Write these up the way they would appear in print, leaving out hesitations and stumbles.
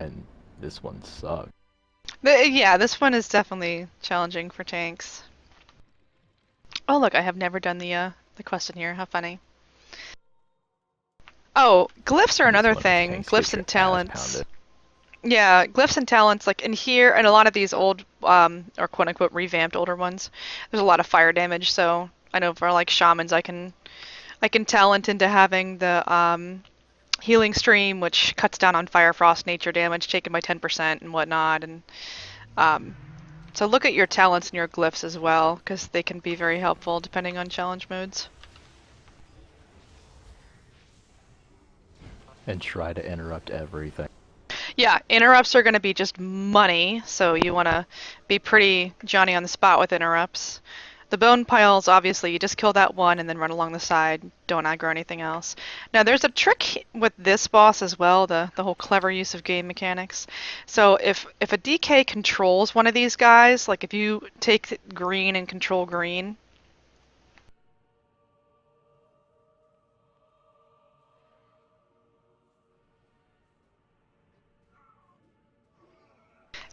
and this one sucks. Yeah, this one is definitely challenging for tanks. Oh look, I have never done the quest in here. How funny. Oh, glyphs are This another one is thing. tanks get Glyphs your and ass talents. pounded. Yeah, glyphs and talents, like in here, and a lot of these old, or quote unquote revamped older ones, there's a lot of fire damage. So I know for like shamans, I can talent into having the healing stream, which cuts down on fire, frost, nature damage taken by 10% and whatnot. And um, so look at your talents and your glyphs as well, because they can be very helpful depending on challenge modes. And try to interrupt everything. Yeah, interrupts are going to be just money, so you want to be pretty Johnny on the spot with interrupts. The bone piles, obviously, you just kill that one and then run along the side. Don't aggro anything else. Now, there's a trick with this boss as well, the whole clever use of game mechanics. So if a DK controls one of these guys, like if you take green and control green,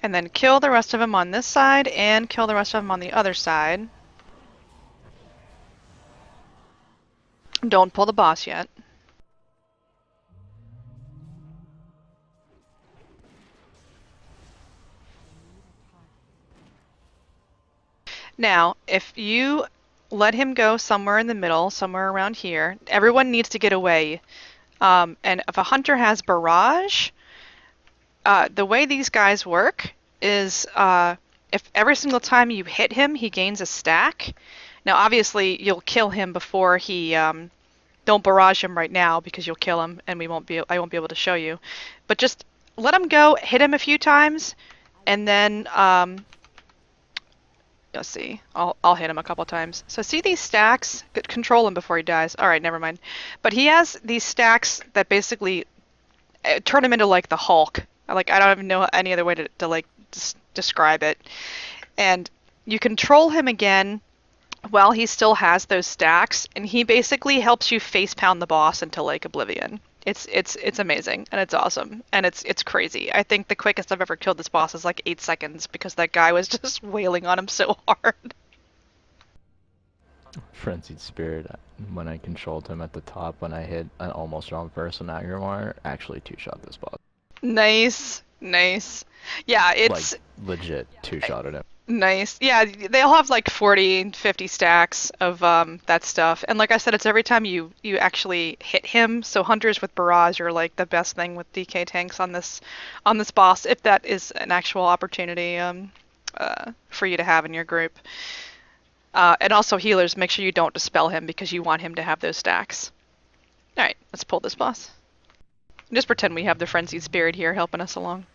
and then kill the rest of them on this side and kill the rest of them on the other side. Don't pull the boss yet. Now, if you let him go somewhere in the middle, somewhere around here, everyone needs to get away. And if a hunter has barrage, the way these guys work is if every single time you hit him, he gains a stack. Now, obviously, you'll kill him before he. Don't barrage him right now because you'll kill him, and I won't be able to show you. But just let him go, hit him a few times, and then let's see. I'll hit him a couple times. So see these stacks? Control him before he dies. All right, never mind. But he has these stacks that basically turn him into like the Hulk. Like I don't even know any other way to like describe it. And you control him again while he still has those stacks, and he basically helps you face pound the boss into like oblivion. It's amazing and it's awesome and it's crazy. I think the quickest I've ever killed this boss is like 8 seconds because that guy was just wailing on him so hard. Frenzied Spirit, when I controlled him at the top, when I hit an almost wrong person Agrimar, actually two-shot this boss. Nice, nice. Yeah, Like, it's legit two-shotted him. nice. Yeah, they'll have like 40, 50 stacks of that stuff. And like I said, it's every time you actually hit him. So hunters with barrage are like the best thing with DK tanks on this boss, if that is an actual opportunity for you to have in your group. And also healers, make sure you don't dispel him because you want him to have those stacks. All right, let's pull this boss. Just pretend we have the frenzied spirit here helping us along.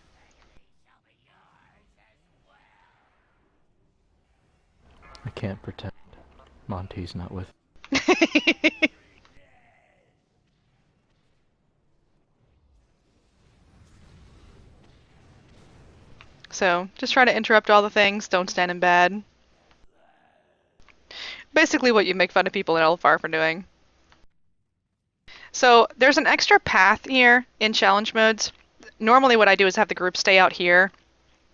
I can't pretend. Monty's not with. So just try to interrupt all the things. Don't stand in bad. Basically what you make fun of people in Elfar for doing. So there's an extra path here in challenge modes. Normally what I do is have the group stay out here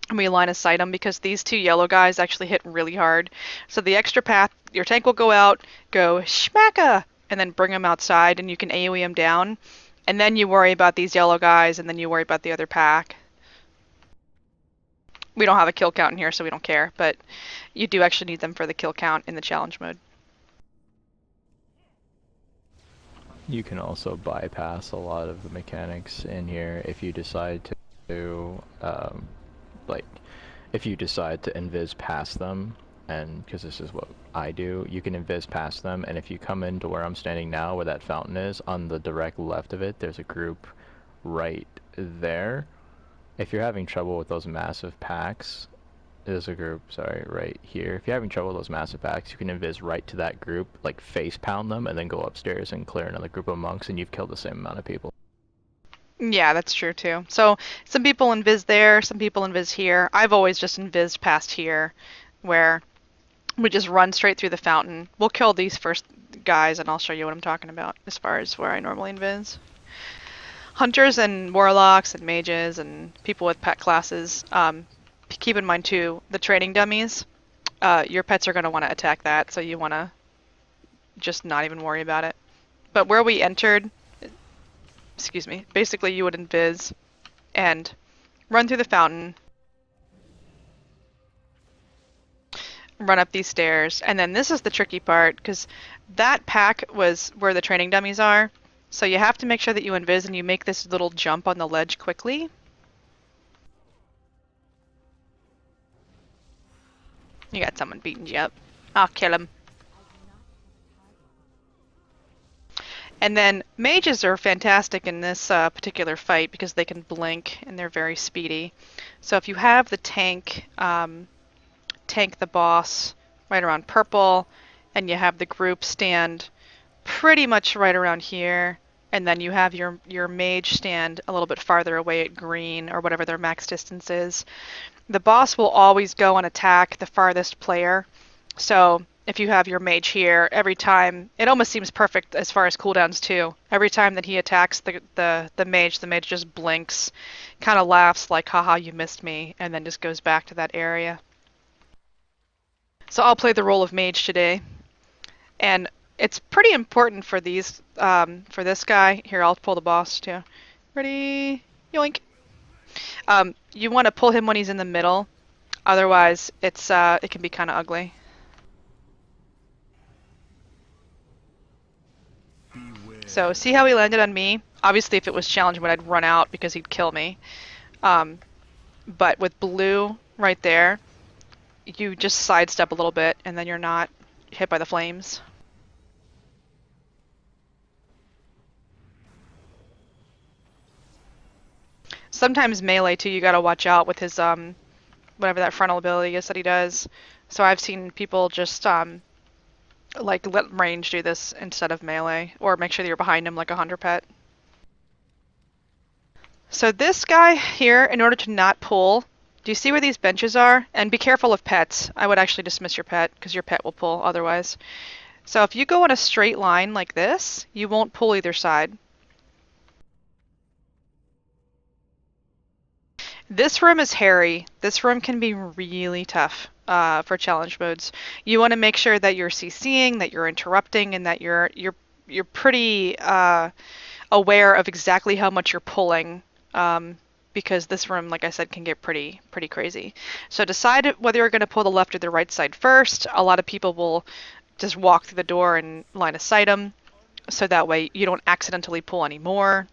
and we line of sight them because these two yellow guys actually hit really hard. So the extra path, your tank will go out, go schmacka, and then bring them outside and you can AoE them down. And then you worry about these yellow guys and then you worry about the other pack. We don't have a kill count in here, so we don't care, but you do actually need them for the kill count in the challenge mode. You can also bypass a lot of the mechanics in here if you decide to, like, if you decide to invis past them, and because this is what I do, you can invis past them, and if you come into where I'm standing now, where that fountain is, on the direct left of it, there's a group right there. If you're having trouble with those massive packs, there's a group, sorry, right here. If you're having trouble with those massive packs, you can invis right to that group, like face pound them, and then go upstairs and clear another group of monks, and you've killed the same amount of people. Yeah, that's true too. So some people invis there, some people invis here. I've always just invised past here, where we just run straight through the fountain. We'll kill these first guys, and I'll show you what I'm talking about as far as where I normally invis. Hunters and warlocks and mages and people with pet classes, keep in mind too, the training dummies, your pets are going to want to attack that, so you want to just not even worry about it. But where we entered, excuse me, basically you would invis and run through the fountain, run up these stairs, and then this is the tricky part, because that pack was where the training dummies are, so you have to make sure that you invis and you make this little jump on the ledge quickly. You got someone beating you up. I'll kill him. And then mages are fantastic in this particular fight because they can blink and they're very speedy. So if you have the tank, tank the boss right around purple, and you have the group stand pretty much right around here, and then you have your mage stand a little bit farther away at green or whatever their max distance is, the boss will always go and attack the farthest player. So if you have your mage here, every time, it almost seems perfect as far as cooldowns too. Every time that he attacks the mage just blinks, kind of laughs like, haha, you missed me, and then just goes back to that area. So I'll play the role of mage today. And it's pretty important for these, for this guy. Here, I'll pull the boss too. Ready? Yoink. You want to pull him when he's in the middle. Otherwise, it can be kind of ugly. So see how he landed on me? Obviously, if it was challenge mode, I'd run out because he'd kill me. But with blue right there, you just sidestep a little bit, and then you're not hit by the flames. Sometimes melee too, you gotta watch out with his whatever that frontal ability is that he does. So I've seen people just like let range do this instead of melee, or make sure that you're behind him like a hunter pet. So this guy here, in order to not pull, do you see where these benches are? And be careful of pets. I would actually dismiss your pet, because your pet will pull otherwise. So if you go in a straight line like this, you won't pull either side. This room is hairy. This room can be really tough for challenge modes. You want to make sure that you're CCing, that you're interrupting, and that you're pretty aware of exactly how much you're pulling, because this room, like I said, can get pretty crazy. So decide whether you're going to pull the left or the right side first. A lot of people will just walk through the door and line of sight them, so that way you don't accidentally pull any more.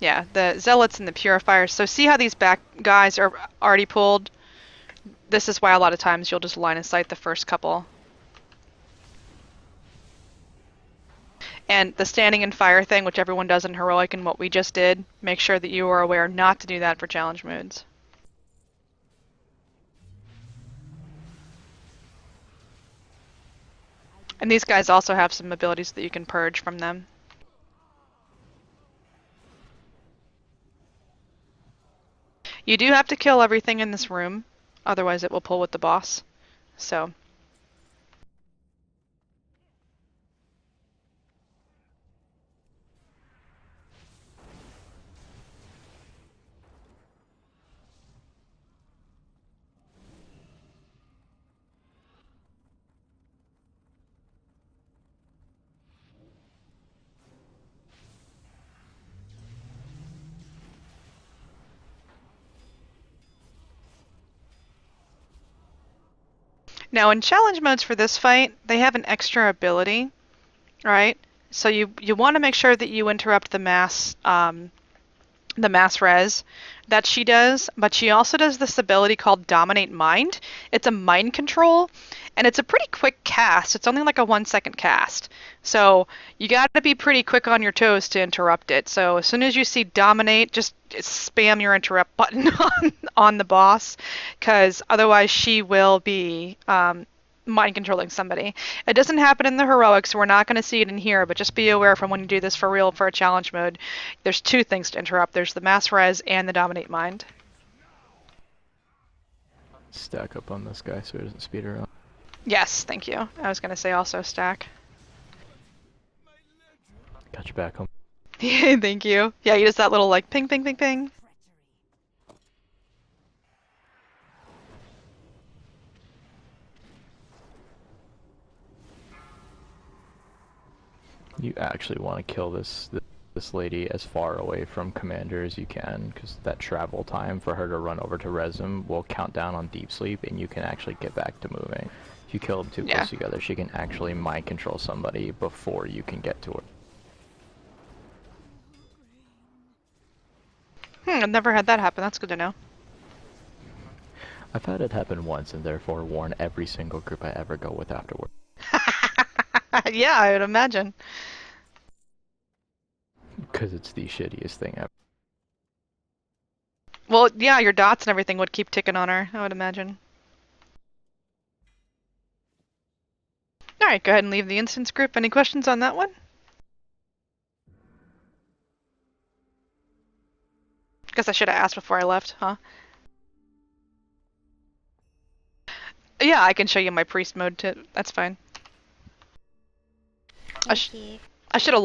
Yeah, the zealots and the purifiers. So see how these back guys are already pulled? This is why a lot of times you'll just line of sight the first couple. And the standing and fire thing, which everyone does in heroic and what we just did, make sure that you are aware not to do that for challenge modes. And these guys also have some abilities that you can purge from them. You do have to kill everything in this room, otherwise it will pull with the boss. So. Now in challenge modes for this fight, they have an extra ability, right? So you want to make sure that you interrupt the mass res that she does, but she also does this ability called Dominate Mind. It's a mind control, and it's a pretty quick cast. It's only like a 1-second cast. So you got to be pretty quick on your toes to interrupt it. So as soon as you see Dominate, just spam your interrupt button on the boss, because otherwise she will be mind controlling somebody. It doesn't happen in the heroics, so we're not going to see it in here, but just be aware from when you do this for real for a challenge mode, there's two things to interrupt. There's the mass res and the Dominate Mind. Stack up on this guy so he doesn't speed her up. Yes, thank you. I was gonna say also stack. Got you back home. Thank you. Yeah, you just that little like ping, ping, ping, ping. You actually want to kill this lady as far away from commander as you can, because that travel time for her to run over to Resum will count down on deep sleep, and you can actually get back to moving. If you kill them too Yeah. close together, she can actually mind control somebody before you can get to her. I've never had that happen. That's good to know. I've had it happen once, and therefore warn every single group I ever go with afterward. Yeah, I would imagine. Because it's the shittiest thing ever. Well, yeah, your dots and everything would keep ticking on her, I would imagine. Alright, go ahead and leave the instance group. Any questions on that one? Guess I should have asked before I left, huh? Yeah, I can show you my priest mode too. That's fine. Thank you. I should have